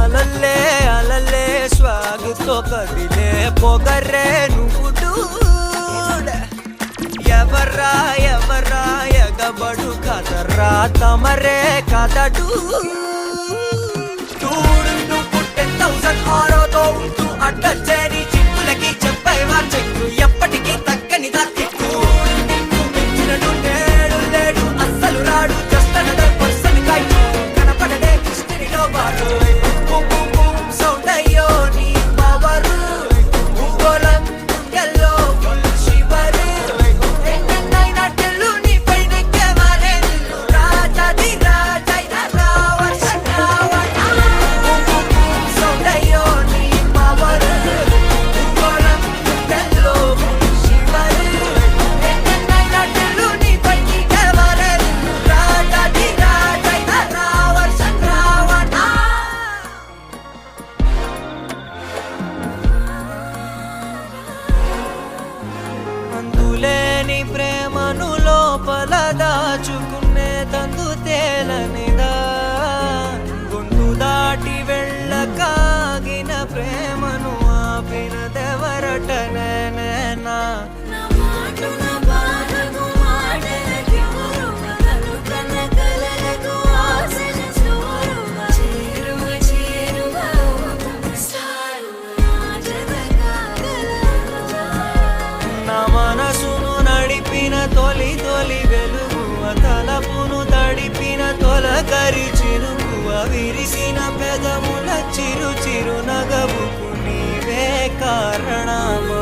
అలల్లే అలల్లే స్వాగుతో కదిలే పొగర్రే నువ్వు డూడ్. ఎవర్రా ఎవర్రా ఎగబడు కదర్రా తమరే కదడు. చూడు నువ్వు 10,000 ఆరోతో ఉంటూ అడ్డొచ్చేని చిక్కులకి చెప్పేవా చెక్కు ఎప్పటికీ తగ్గని దక్కిక్కు. నిన్ను మించినడు నేడు లేడు అస్సలు రాడు జస్ట్ అనదర్ పర్సన్ కైటు కనపడడే హిస్టరీలో వాడు. సౌండ్ అయ్యో నీ పవరు భూగోళం గుండెల్లో ఫుల్ శివరు. ఎన్నైనా టెల్లు నీ పైనెక్కే వారే నిన్ను రాజాది రాజైన రావణ రావణ. సౌండ్ అయ్యో నీ పవరు భూగోళం గుండెల్లో ఫుల్ శివరు. ఎన్నైనా టెల్లు నీ పైనెక్కే వారే నిన్ను రాజాది రాజైన రావణ రావణ. అందులేని ప్రేమను లోపల దాచుకునే తందు తేలనిదా. గొంతు దాటి వెళ్ళకాగిన ప్రేమను ఆపినదెవరట నేనేనా. నా మనసును నడిపిన తొలి తొలి వెలుగువ తలపును తడిపిన తొలకరి చిరుకువ విరిసిన పెదముల చిరు చిరు నగవుకు నీవే కారణమా.